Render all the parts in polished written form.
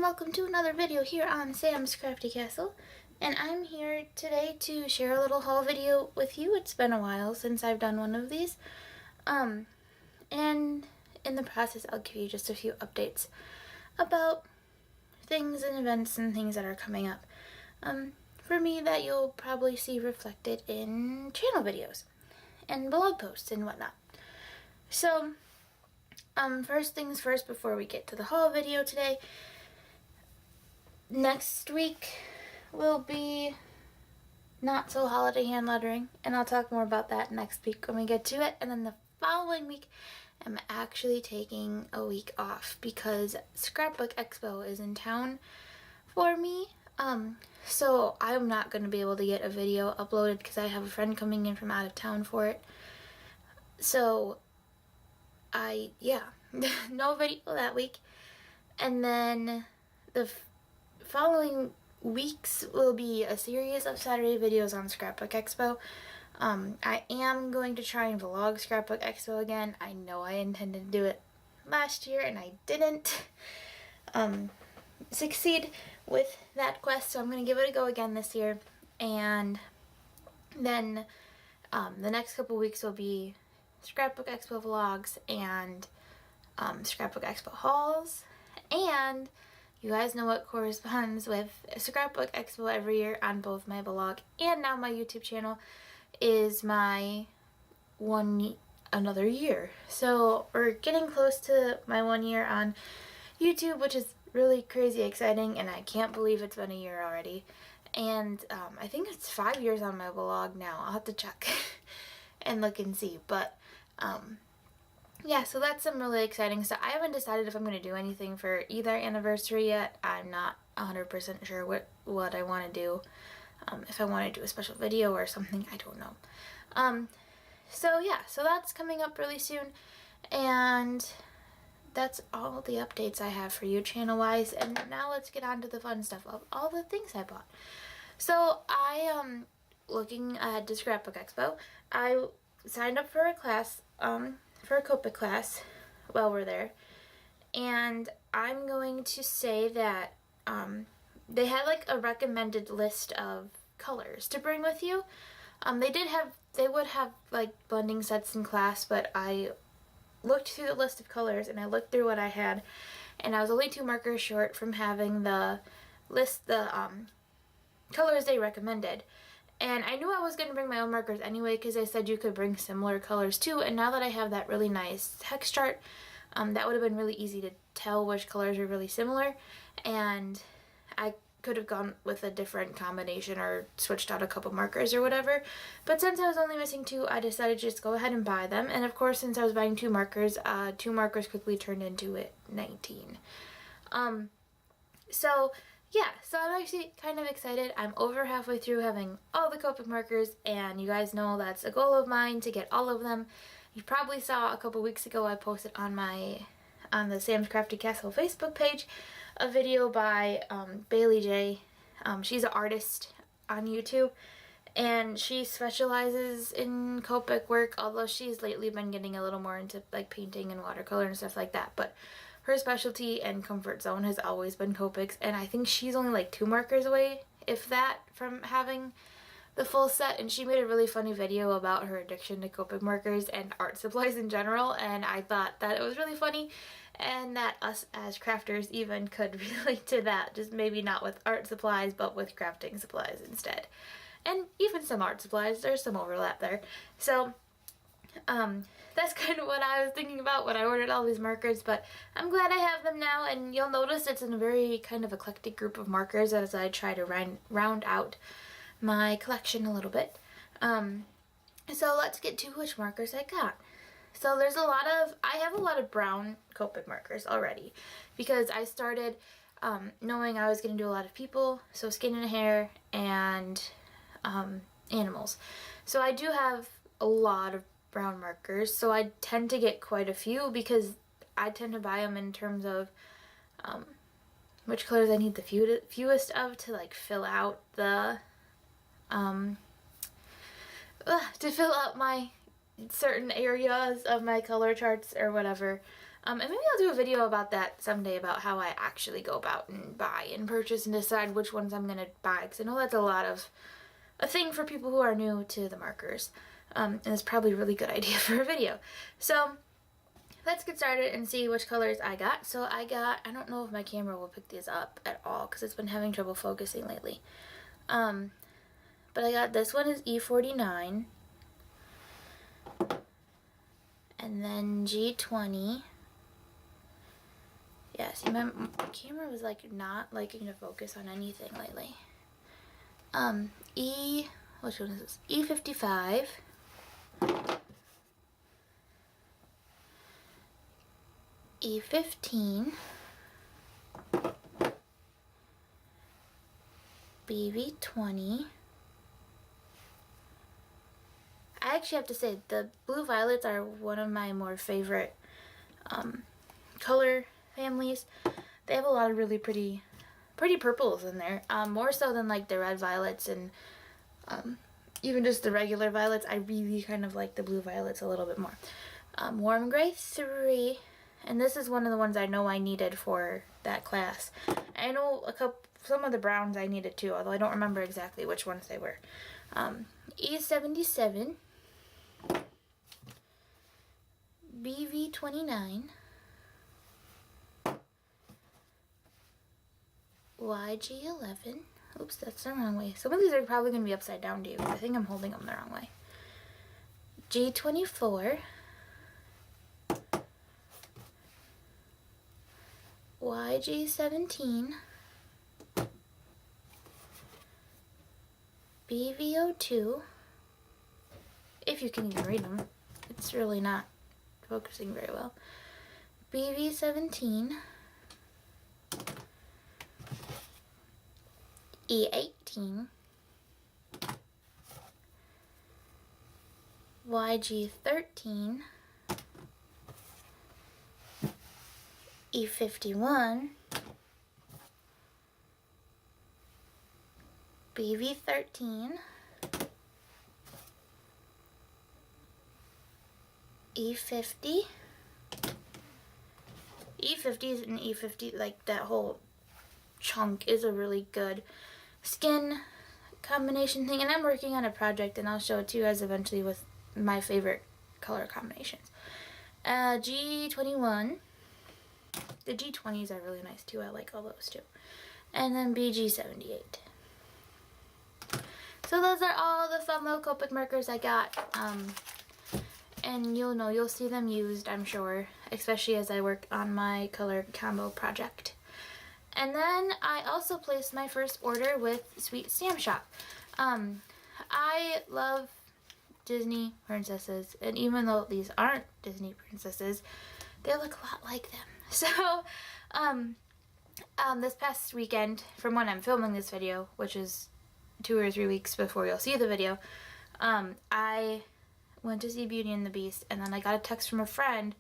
welcome to another video here on Sam's Crafty Castle. And I'm here today to share a little haul video with you. It's been a while since I've done one of these. And in the process I'll give you just a few updates about things and events and things that are coming up for me that you'll probably see reflected in channel videos and blog posts and whatnot. So first things first, before we get to the haul video today, next week will be not so holiday hand lettering, and I'll talk more about that next week when we get to it. And then the following week, I'm actually taking a week off because Scrapbook Expo is in town for me. So I'm not going to be able to get a video uploaded because I have a friend coming in from out of town for it. So no video that week. And then the following weeks will be a series of Saturday videos on Scrapbook Expo. I am going to try and vlog Scrapbook Expo again. I know I intended to do it last year and I didn't succeed with that quest, so I'm going to give it a go again this year. And then the next couple weeks will be Scrapbook Expo vlogs and Scrapbook Expo hauls, and you guys know what corresponds with Scrapbook Expo every year on both my blog and now my YouTube channel is my another year. So we're getting close to my 1 year on YouTube, which is really crazy exciting, and I can't believe it's been a year already. And I think it's 5 years on my blog now. I'll have to check and look and see, but yeah, so that's some really exciting stuff. I haven't decided if I'm going to do anything for either anniversary yet. I'm not 100% sure what I want to do. If I want to do a special video or something, I don't know. So yeah, so that's coming up really soon. And that's all the updates I have for you channel-wise. And now let's get on to the fun stuff of all the things I bought. So I am looking ahead to Scrapbook Expo. I signed up for a class, for a Copic class while we're there, and I'm going to say that they had like a recommended list of colors to bring with you. They would have like blending sets in class, but I looked through the list of colors and I looked through what I had, and I was only 2 markers short from having the colors they recommended. And I knew I was going to bring my own markers anyway because they said you could bring similar colors too. And now that I have that really nice hex chart, that would have been really easy to tell which colors are really similar. And I could have gone with a different combination or switched out a couple markers or whatever. But since I was only missing 2, I decided to just go ahead and buy them. And of course, since I was buying 2 markers quickly turned into 19. Yeah, so I'm actually kind of excited. I'm over halfway through having all the Copic markers, and you guys know that's a goal of mine to get all of them. You probably saw a couple weeks ago I posted on the Sam's Crafty Castle Facebook page a video by Bailey J. She's an artist on YouTube, and she specializes in Copic work, although she's lately been getting a little more into like painting and watercolor and stuff like that. But her specialty and comfort zone has always been Copics, and I think she's only like 2 markers away, if that, from having the full set. And she made a really funny video about her addiction to Copic markers and art supplies in general, and I thought that it was really funny and that us as crafters even could relate to that, just maybe not with art supplies but with crafting supplies instead. And even some art supplies, there's some overlap there. So that's kind of what I was thinking about when I ordered all these markers, but I'm glad I have them now. And you'll notice it's in a very kind of eclectic group of markers as I try to round out my collection a little bit. So let's get to which markers I got. So I have a lot of brown Copic markers already because I started knowing I was going to do a lot of people, so skin and hair and animals. So I do have a lot of brown markers, so I tend to get quite a few because I tend to buy them in terms of which colors I need the fewest of to like fill out the to fill out my certain areas of my color charts or whatever. And maybe I'll do a video about that someday, about how I actually go about and buy and purchase and decide which ones I'm going to buy, because I know that's a thing for people who are new to the markers. And it's probably a really good idea for a video. So let's get started and see which colors I got. So I don't know if my camera will pick these up at all because it's been having trouble focusing lately. But I got, this one is E49. And then G20. Yeah, see, my camera was like not liking to focus on anything lately. Which one is this? E55. E15. BV20. I actually have to say, the blue violets are one of my more favorite color families. They have a lot of really pretty purples in there, more so than like the red violets and even just the regular violets. I really kind of like the blue violets a little bit more. Warm Gray 3, and this is one of the ones I know I needed for that class. I know some of the browns I needed too, although I don't remember exactly which ones they were. E77, BV29, YG11. Oops, that's the wrong way. Some of these are probably going to be upside down to you because I think I'm holding them the wrong way. G24, YG17, BV02. If you can even read them, it's really not focusing very well. BV17, E18, YG13, E51, BV13, E50. E50s and E50, like that whole chunk is a really good skin combination thing, and I'm working on a project and I'll show it to you guys eventually with my favorite color combinations. G21. The G20s are really nice too. I like all those too. And then BG78. So those are all the fun little Copic markers I got. And you'll see them used, I'm sure, especially as I work on my color combo project. And then I also placed my first order with Sweet Stamp Shop. I love Disney princesses, and even though these aren't Disney princesses, they look a lot like them. So, this past weekend, from when I'm filming this video, which is 2 or 3 weeks before you'll see the video, I went to see Beauty and the Beast, and then I got a text from a friend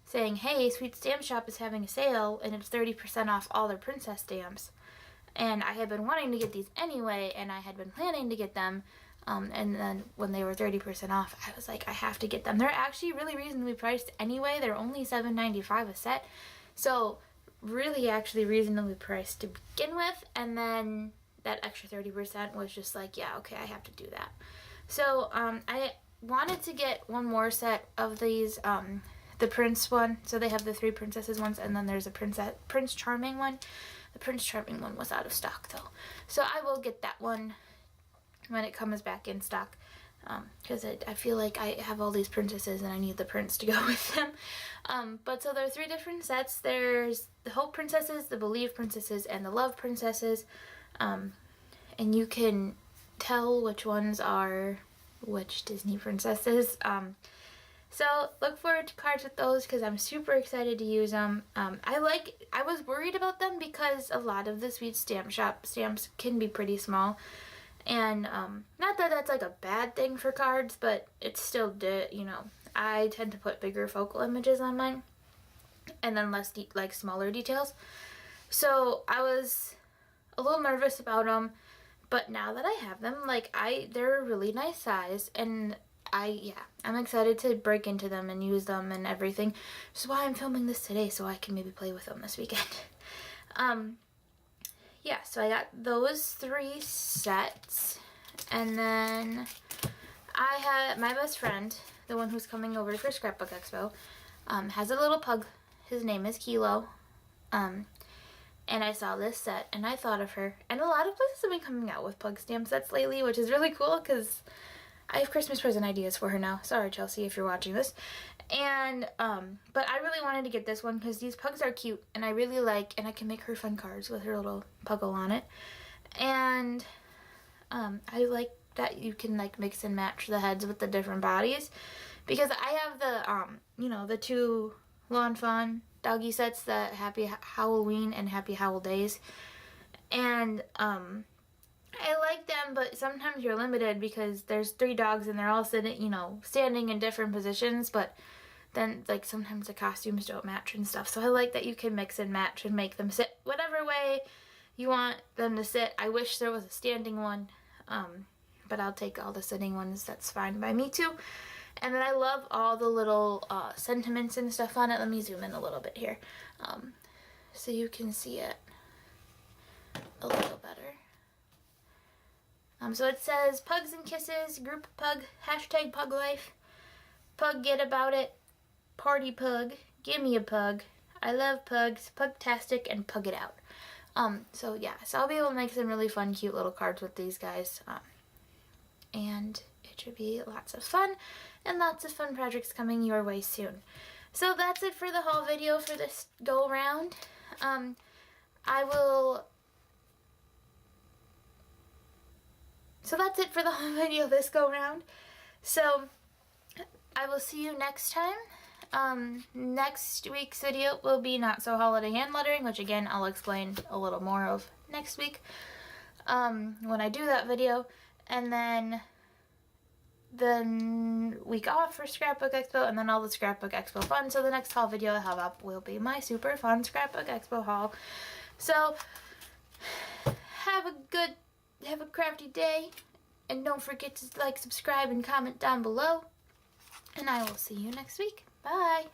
saying, hey, Sweet Stamp Shop is having a sale, and it's 30% off all their princess stamps. And I had been wanting to get these anyway, and I had been planning to get them, and then when they were 30% off, I was like, I have to get them. They're actually really reasonably priced anyway. They're only $7.95 a set, so really actually reasonably priced to begin with, and then that extra 30% was just like, yeah, okay, I have to do that. So I wanted to get one more set of these, the Prince one. So they have the 3 princesses ones, and then there's a Prince Charming one. The Prince Charming one was out of stock though, so I will get that one when it comes back in stock, because I feel like I have all these princesses and I need the prince to go with them. But so there are 3 different sets. There's the Hope Princesses, the Believe Princesses, and the Love Princesses, and you can tell which ones are which Disney princesses. So look forward to cards with those because I'm super excited to use them. I was worried about them because a lot of the Sweet Stamp Shop stamps can be pretty small. And not that that's like a bad thing for cards, but it's still, I tend to put bigger focal images on mine and then less smaller details. So I was a little nervous about them, but now that I have them, they're a really nice size, and I'm excited to break into them and use them and everything. Which is why I'm filming this today, so I can maybe play with them this weekend. Yeah, so I got those 3 sets. And then I had my best friend, the one who's coming over for Scrapbook Expo, has a little pug. His name is Kilo. And I saw this set and I thought of her. And a lot of places have been coming out with pug stamp sets lately, which is really cool because I have Christmas present ideas for her now. Sorry, Chelsea, if you're watching this. And, but I really wanted to get this one because these pugs are cute and I really like, and I can make her fun cards with her little puggle on it. And, I like that you can like mix and match the heads with the different bodies because I have the, you know, the 2 Lawn Fawn doggy sets, the Happy Halloween and Happy Howl Days. And, I like them, but sometimes you're limited because there's 3 dogs and they're all sitting, you know, standing in different positions, but then, like, sometimes the costumes don't match and stuff. So I like that you can mix and match and make them sit whatever way you want them to sit. I wish there was a standing one, but I'll take all the sitting ones. That's fine by me, too. And then I love all the little sentiments and stuff on it. Let me zoom in a little bit here so you can see it a little better. So it says, Pugs and Kisses, Group Pug, hashtag Pug Life, Pug Get About It, Party Pug, Gimme a Pug, I Love Pugs, Pugtastic, and Pug It Out. So yeah, so I'll be able to make some really fun, cute little cards with these guys. And it should be lots of fun, and lots of fun projects coming your way soon. So that's it for the haul video for this go around. So that's it for the whole video this go round. So I will see you next time. Next week's video will be Not So Holiday Hand Lettering, which again I'll explain a little more of next week when I do that video. And then the week off for Scrapbook Expo, and then all the Scrapbook Expo fun. So the next haul video I have up will be my super fun Scrapbook Expo haul. So have a crafty day, and don't forget to like, subscribe, and comment down below, and I will see you next week. Bye!